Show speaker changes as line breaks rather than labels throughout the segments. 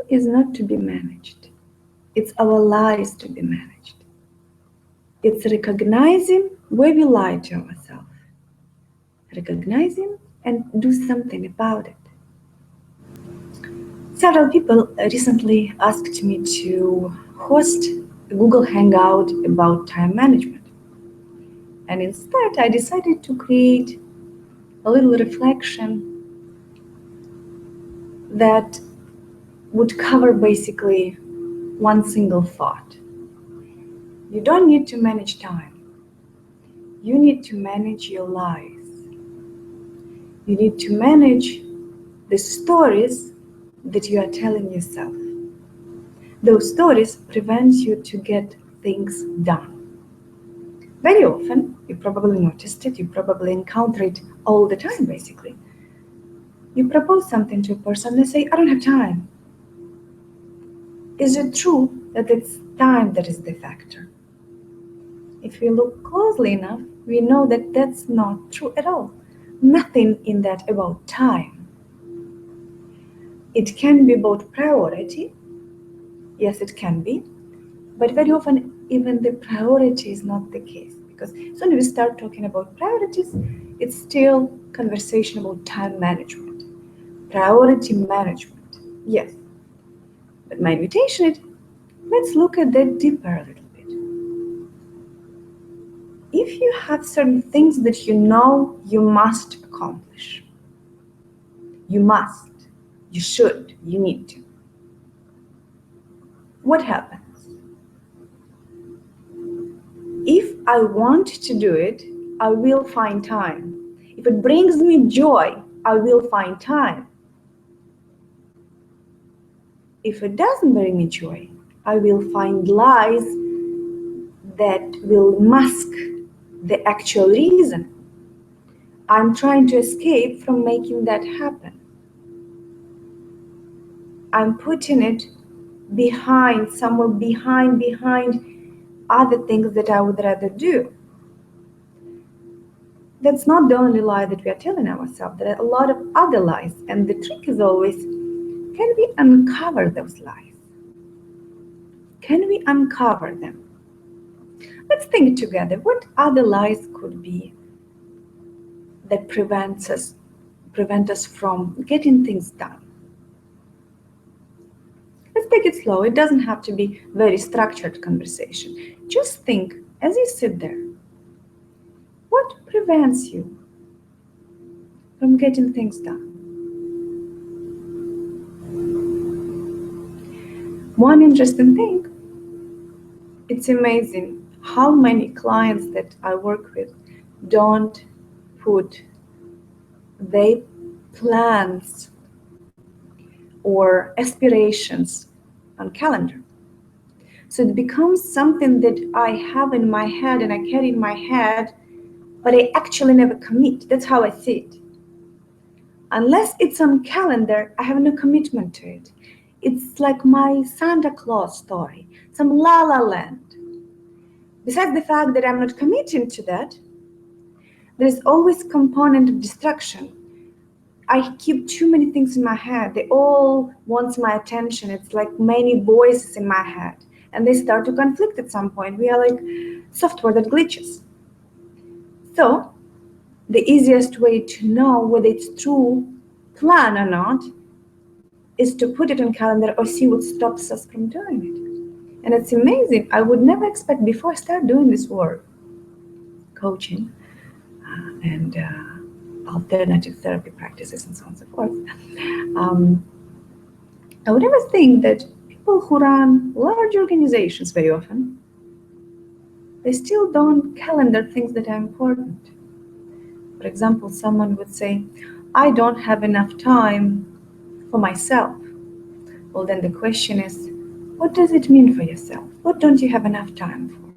is not to be managed. It's our lies to be managed. It's recognizing where we lie to ourselves. Recognizing and do something about it. Several people recently asked me to host a Google Hangout about time management. And instead, I decided to create a little reflection that would cover basically one single thought. You don't need to manage time. You need to manage your lies. You need to manage the stories that you are telling yourself. Those stories prevent you to get things done. Very often, you probably noticed it, you probably encounter it all the time basically. You propose something to a person, they say, I don't have time. Is it true that it's time that is the factor? If we look closely enough, we know that that's not true at all. Nothing in that about time. It can be about priority. Yes, it can be. But very often, even the priority is not the case. Because as soon as we start talking about priorities, it's still conversation about time management. Priority management, yes. But my invitation is, let's look at that deeper a little bit. If you have certain things that you know you must accomplish, you must, you should, you need to, what happens? If I want to do it, I will find time. If it brings me joy, I will find time. If it doesn't bring me joy, I will find lies that will mask the actual reason. I'm trying to escape from making that happen. I'm putting it behind, somewhere behind other things that I would rather do. That's not the only lie that we are telling ourselves. There are a lot of other lies, and the trick is always, can we uncover those lies? Can we uncover them? Let's think together. What other lies could be that prevent us from getting things done? Let's take it slow. It doesn't have to be very structured conversation. Just think as you sit there. What prevents you from getting things done? One interesting thing, it's amazing how many clients that I work with don't put their plans or aspirations on calendar. So it becomes something that I have in my head and I carry in my head, but I actually never commit. That's how I see it. Unless it's on calendar, I have no commitment to it. It's like my Santa Claus story, some la la land. Besides the fact that I'm not committing to that, there's always a component of distraction. I keep too many things in my head. They all want my attention. It's like many voices in my head. And they start to conflict at some point. We are like software that glitches. So the easiest way to know whether it's true plan or not is to put it on calendar or see what stops us from doing it. And it's amazing. I would never expect before I start doing this work, coaching and alternative therapy practices and so on and so forth. I would never think that people who run large organizations very often, they still don't calendar things that are important. For example, someone would say, I don't have enough time for myself. Well, then the question is, what does it mean for yourself? What don't you have enough time for?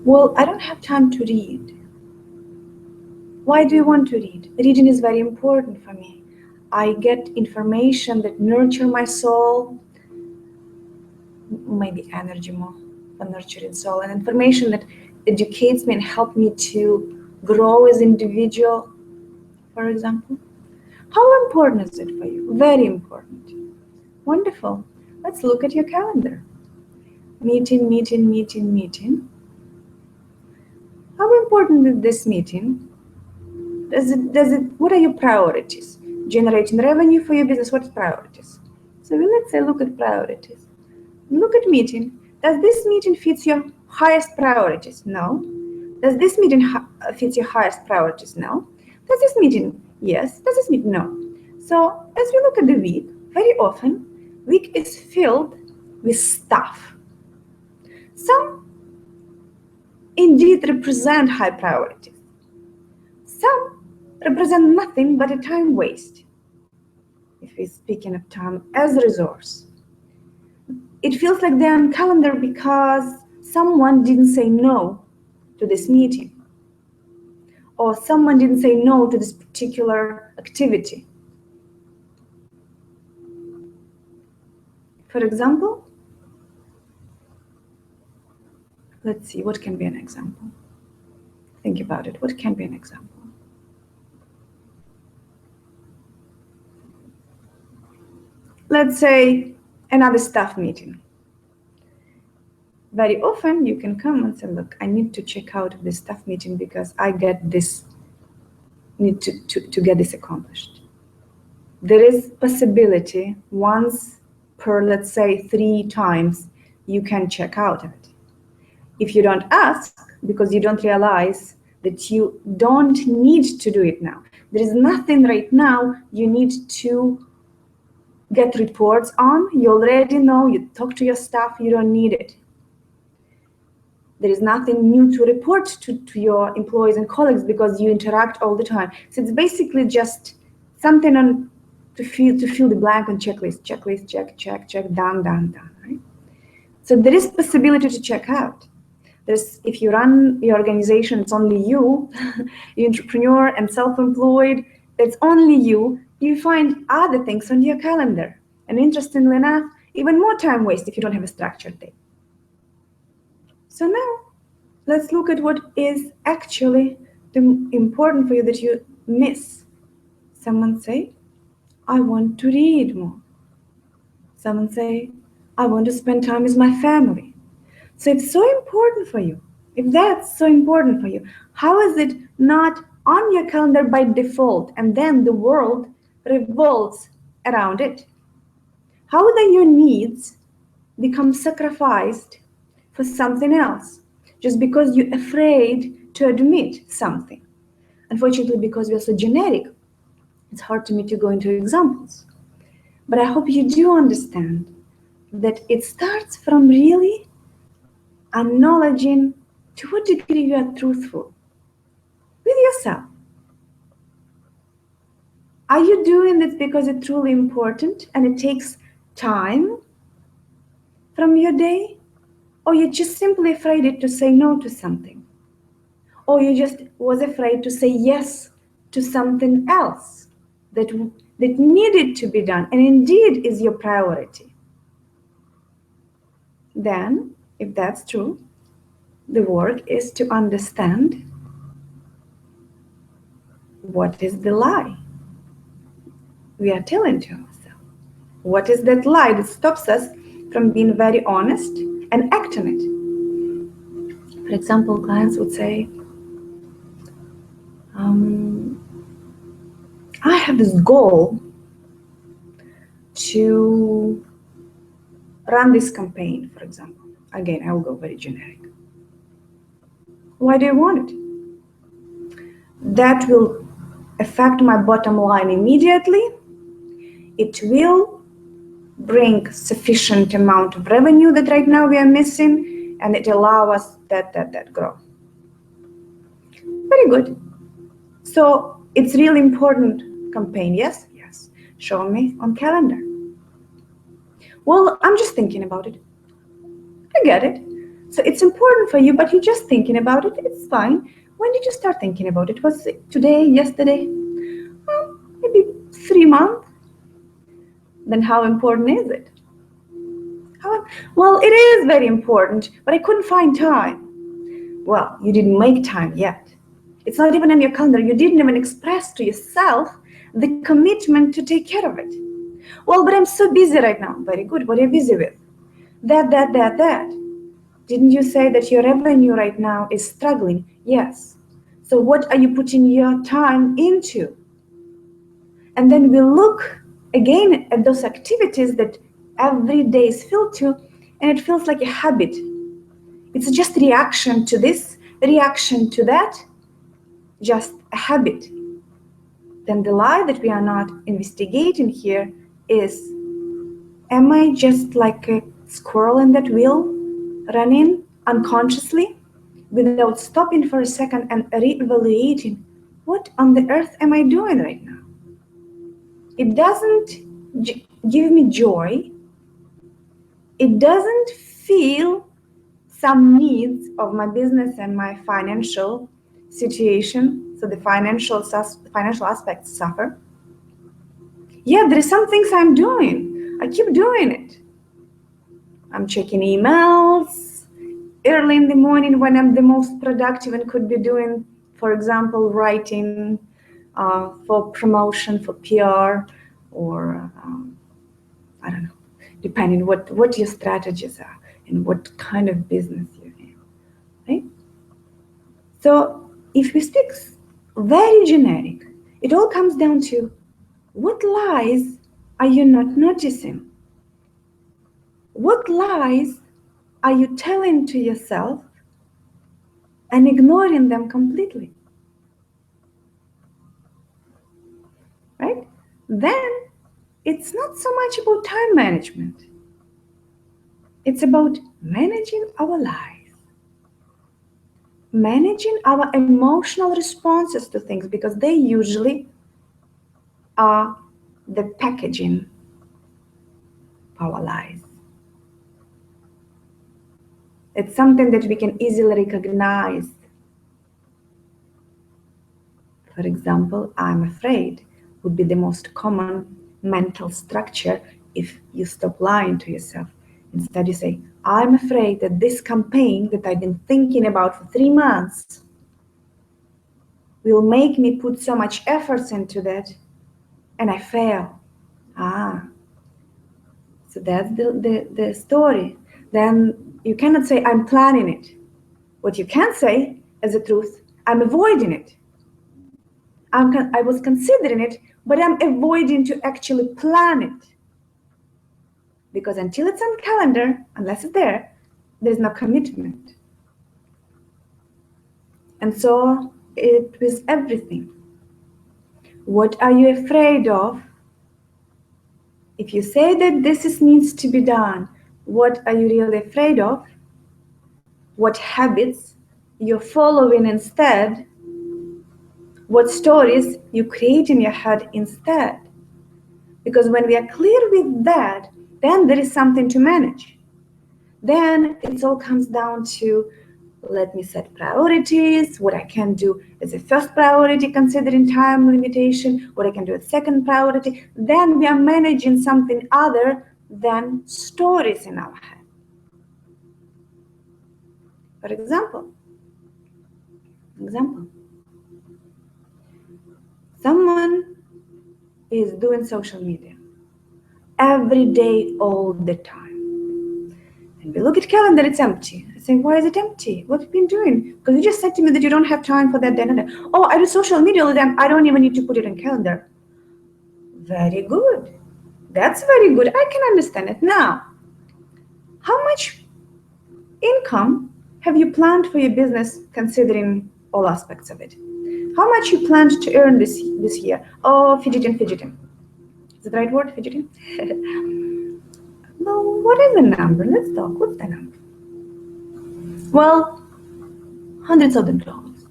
Well, I don't have time to read. Why do you want to read? Reading is very important for me. I get information that nurture my soul, maybe energy more for nurturing soul, and information that educates me and helps me to grow as an individual, for example. How important is it for you? Very important. Wonderful. Let's look at your calendar. Meeting, meeting, meeting, meeting. How important is this meeting? What are your priorities? Generating revenue for your business, what's priorities? So let's say look at priorities. Look at meeting. Does this meeting fit your highest priorities? No. Does this meeting fit your highest priorities? No. Does this meeting? Yes. Does this meeting? No. So as we look at the week, very often, week is filled with stuff. Some indeed represent high priorities. Some represent nothing but a time waste, if we're speaking of time as a resource. It feels like they're on calendar because someone didn't say no to this meeting, or someone didn't say no to this particular activity. For example, let's see, what can be an example? Think about it. What can be an example? Let's say another staff meeting. Very often you can come and say, look, I need to check out of this staff meeting because I need to get this accomplished. There is possibility once per, let's say, 3 times you can check out of it. If you don't ask, because you don't realize that you don't need to do it now. There is nothing right now you need to get reports on. You already know, you talk to your staff, you don't need it. There is nothing new to report to your employees and colleagues because you interact all the time. So it's basically just something on to fill the blank on checklist, check, done, right? So there is possibility to check out. If you run your organization, it's only you, you're entrepreneur and self-employed, it's only you find other things on your calendar. And interestingly enough, even more time waste if you don't have a structured day. So now, let's look at what is actually important for you that you miss. Someone say, I want to read more. Someone say, I want to spend time with my family. So it's so important for you. If that's so important for you, how is it not on your calendar by default and then the world revolves around it? How do your needs become sacrificed for something else just because you're afraid to admit something? Unfortunately, because we are so generic, it's hard to me to go into examples. But I hope you do understand that it starts from really acknowledging to what degree you are truthful with yourself. Are you doing this because it's truly important and it takes time from your day? Or you're just simply afraid to say no to something? Or you just was afraid to say yes to something else that needed to be done and indeed is your priority? Then, if that's true, the work is to understand what is the lie we are telling to ourselves. What is that lie that stops us from being very honest and act on it? For example, clients would say, I have this goal to run this campaign, for example. Again, I will go very generic. Why do you want it? That will affect my bottom line immediately. It will bring sufficient amount of revenue that right now we are missing, and it allow us that grow. Very good. So it's really important campaign, yes? Yes. Show me on calendar. Well, I'm just thinking about it. I get it. So it's important for you, but you're just thinking about it. It's fine. When did you start thinking about it? Was it today, yesterday? Well, maybe 3 months. Then how important is it? Well, it is very important, but I couldn't find time. Well, you didn't make time yet. It's not even on your calendar. You didn't even express to yourself the commitment to take care of it. Well, but I'm so busy right now. Very good. What are you busy with? That. Didn't you say that your revenue right now is struggling? Yes. So what are you putting your time into? And then we look again at those activities that every day is filled to, and it feels like a habit. It's just reaction to this, reaction to that, just a habit. Then the lie that we are not investigating here is, am I just like a squirrel in that wheel, running unconsciously, without stopping for a second and re-evaluating what on the earth am I doing right now? It doesn't give me joy. It doesn't feel some needs of my business and my financial situation. So the financial aspects suffer. Yeah, there is some things I'm doing. I keep doing it. I'm checking emails early in the morning when I'm the most productive and could be doing, for example, writing for promotion, for PR, or I don't know, depending what your strategies are and what kind of business you're in, right? So if we speak very generic, it all comes down to what lies are you not noticing? What lies are you telling to yourself and ignoring them completely? Right? Then it's not so much about time management. It's about managing our lives, managing our emotional responses to things, because they usually are the packaging of our lives. It's something that we can easily recognize. For example, I'm afraid would be the most common mental structure if you stop lying to yourself. Instead, you say, I'm afraid that this campaign that I've been thinking about for 3 months will make me put so much effort into that and I fail. So that's the story. Then you cannot say, I'm planning it. What you can say as a truth, I'm avoiding it. I was considering it, but I'm avoiding to actually plan it. Because until it's on calendar, unless it's there's no commitment. And so it was everything. What are you afraid of? If you say that this needs to be done, what are you really afraid of? What habits you're following instead? What stories you create in your head instead? Because when we are clear with that, then there is something to manage. Then it all comes down to, let me set priorities, what I can do as a first priority considering time limitation, what I can do as second priority. Then we are managing something other than stories in our head. For example, someone is doing social media every day, all the time. And we look at calendar, it's empty. I say, why is it empty? What have you been doing? Because you just said to me that you don't have time for that, that. Oh, I do social media all the time. I don't even need to put it on calendar. Very good. That's very good. I can understand it. Now, how much income have you planned for your business considering all aspects of it? How much you planned to earn this year? Oh, fidgeting. Is that the right word, fidgeting? Well, what is the number? Let's talk. What's the number? Well, $100,000.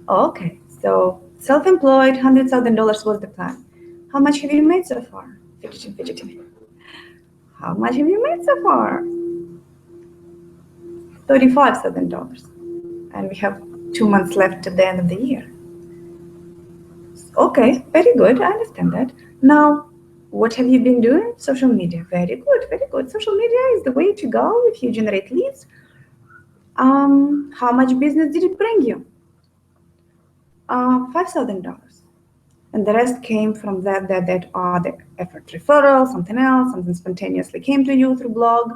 Okay, so self-employed, $100,000 was the plan. How much have you made so far? Fidgeting. How much have you made so far? $35,000. And we have 2 months left at the end of the year. Okay, very good. I understand that. Now, what have you been doing? Social media. Very good. Social media is the way to go if you generate leads. How much business did it bring you? $5,000. And the rest came from that are the effort referral, something else, something spontaneously came to you through blog.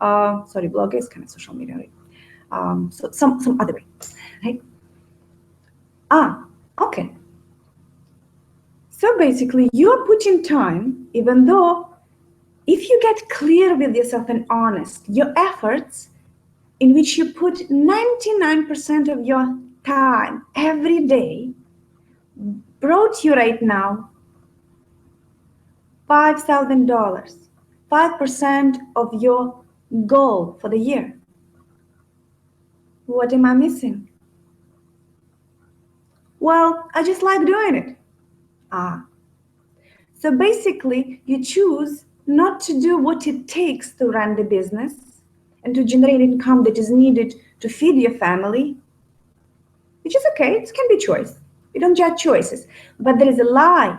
Sorry, blog is kind of social media, right? So some other way, right? Okay. So basically, you're putting time, even though if you get clear with yourself and honest, your efforts in which you put 99% of your time every day brought you right now $5,000, 5% of your goal for the year. What am I missing? Well, I just like doing it. So basically, you choose not to do what it takes to run the business and to generate income that is needed to feed your family, which is okay, it can be choice. We don't judge choices. But there is a lie.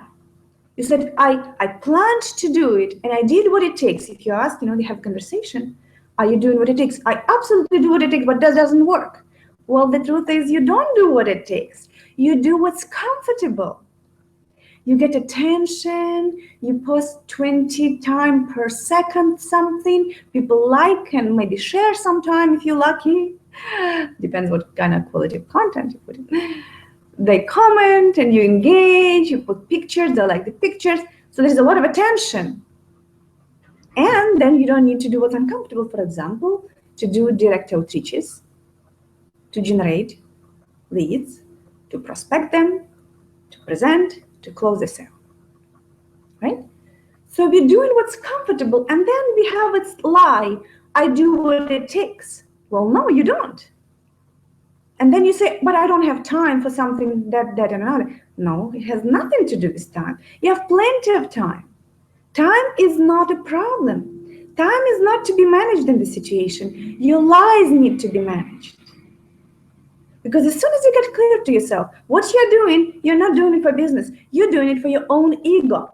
You said, I planned to do it and I did what it takes. If you ask, they have a conversation. Are you doing what it takes? I absolutely do what it takes, but that doesn't work. Well, the truth is you don't do what it takes. You do what's comfortable. You get attention, you post 20 times per second something, people like and maybe share sometime if you're lucky. Depends what kind of quality of content you put in. They comment and you engage, you put pictures, they like the pictures. So there's a lot of attention. And then you don't need to do what's uncomfortable, for example, to do direct outreaches, to generate leads, to prospect them, to present, to close the sale, right? So we're doing what's comfortable, and then we have its lie, I do what it takes. Well, no, you don't. And then you say, but I don't have time for something that, and another. No, it has nothing to do with time. You have plenty of time. Time is not a problem. Time is not to be managed in this situation. Your lies need to be managed. Because as soon as you get clear to yourself, what you're doing, you're not doing it for business. You're doing it for your own ego.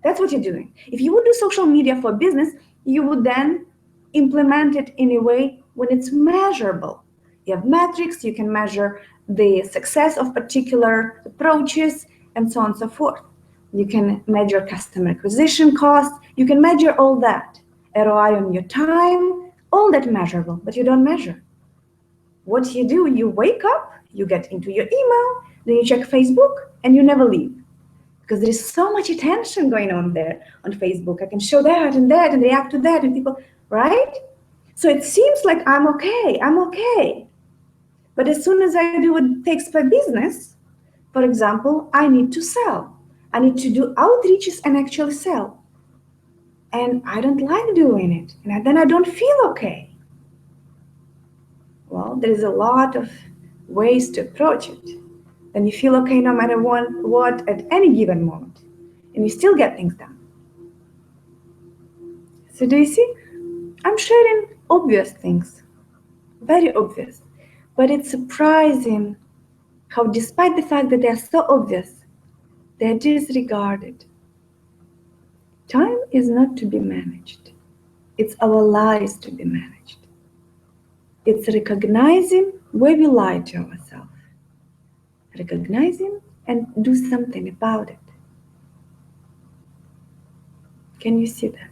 That's what you're doing. If you would do social media for business, you would then implement it in a way when it's measurable. You have metrics, you can measure the success of particular approaches, and so on and so forth. You can measure customer acquisition costs, you can measure all that. ROI on your time, all that measurable, but you don't measure. What you do, you wake up, you get into your email, then you check Facebook, and you never leave. Because there is so much attention going on there on Facebook. I can show that and react to that, and people, right? So it seems like I'm okay. But as soon as I do what it takes for business, for example, I need to sell. I need to do outreaches and actually sell. And I don't like doing it. And then I don't feel okay. Well, there is a lot of ways to approach it. And you feel okay no matter what at any given moment. And you still get things done. So do you see? I'm sharing obvious things. Very obvious. But it's surprising how despite the fact that they are so obvious, they're disregarded. Time is not to be managed. It's our lives to be managed. It's recognizing where we lie to ourselves. Recognizing and do something about it. Can you see that?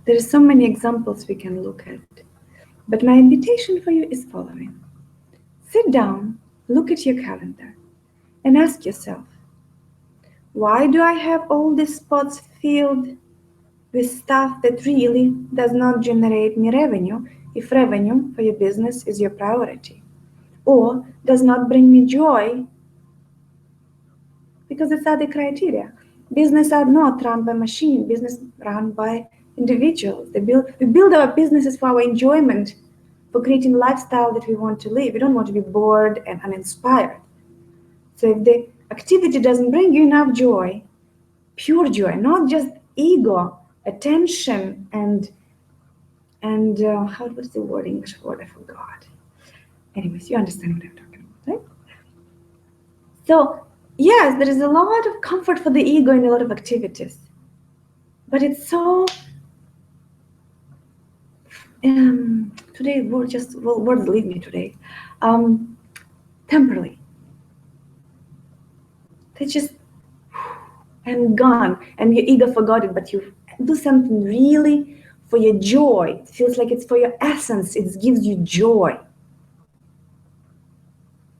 There are so many examples we can look at. But my invitation for you is following. Sit down, look at your calendar, and ask yourself, why do I have all these spots filled with stuff that really does not generate me revenue if revenue for your business is your priority? Or does not bring me joy because it's other criteria. Business are not run by machine, business run by individuals. We build our businesses for our enjoyment, for creating a lifestyle that we want to live. We don't want to be bored and uninspired. So if the activity doesn't bring you enough joy, pure joy, not just ego, attention, and what's the word, English word? I forgot. Anyways, you understand what I'm talking about, right? So yes, there is a lot of comfort for the ego in a lot of activities, but it's so today words leave me today. Temporarily. They just and gone, and your ego forgot it, but you do something really for your joy. It feels like it's for your essence. It gives you joy.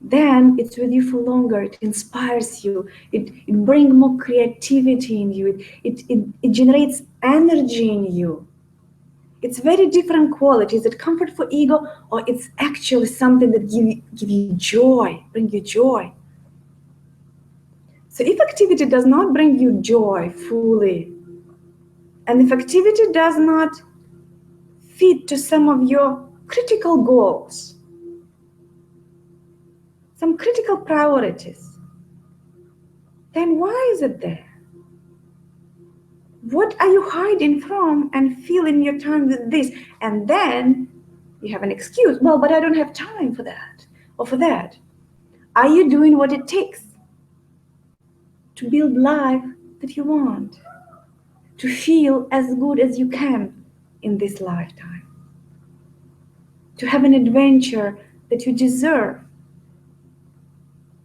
Then it's with you for longer. It inspires you. It brings more creativity in you. It generates energy in you. It's very different quality. Is it comfort for ego, or it's actually something that give you joy, bring you joy? So if activity does not bring you joy fully, and if activity does not fit to some of your critical goals, some critical priorities, then why is it there? What are you hiding from and filling your time with this? And then you have an excuse. Well, but I don't have time for that or for that. Are you doing what it takes to build life that you want? To feel as good as you can in this lifetime? To have an adventure that you deserve?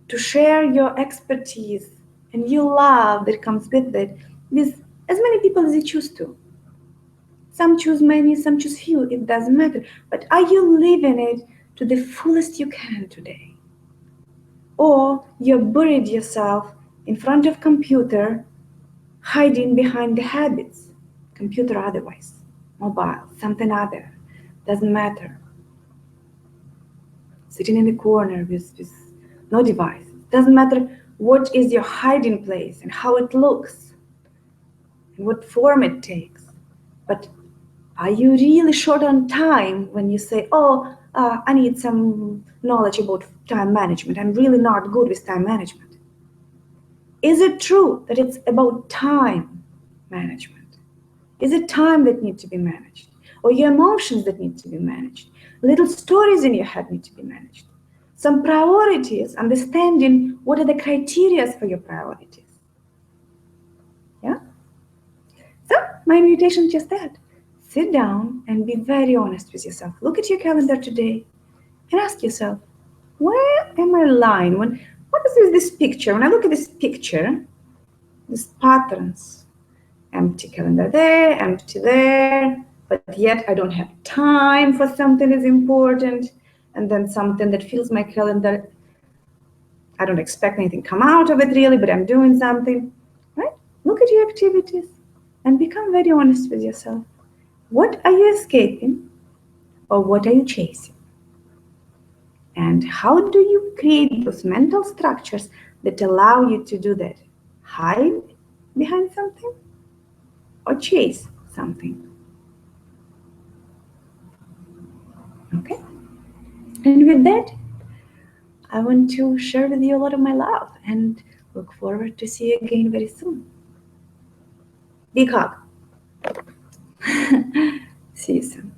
To share your expertise and your love that comes with it with as many people as you choose to. Some choose many, some choose few, it doesn't matter. But are you living it to the fullest you can today? Or you're buried yourself in front of computer, hiding behind the habits, computer otherwise, mobile, something other, doesn't matter. Sitting in the corner with no device, doesn't matter what is your hiding place and how it looks and what form it takes. But are you really short on time when you say, I need some knowledge about time management. I'm really not good with time management. Is it true that it's about time management? Is it time that needs to be managed? Or your emotions that need to be managed? Little stories in your head need to be managed. Some priorities, understanding what are the criteria for your priorities. Yeah? So, my invitation is just that. Sit down and be very honest with yourself. Look at your calendar today and ask yourself, where am I lying? What is with this picture? When I look at this picture, these patterns, empty calendar there, empty there, but yet I don't have time for something that's important, and then something that fills my calendar. I don't expect anything come out of it really, but I'm doing something, right? Look at your activities and become very honest with yourself. What are you escaping, or what are you chasing? And how do you create those mental structures that allow you to do that? Hide behind something or chase something? Okay? And with that, I want to share with you a lot of my love and look forward to see you again very soon. Big hug. See you soon.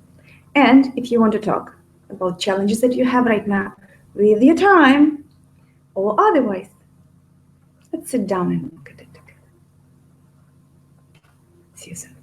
And if you want to talk about challenges that you have right now with your time or otherwise, let's sit down and look at it together. See you soon.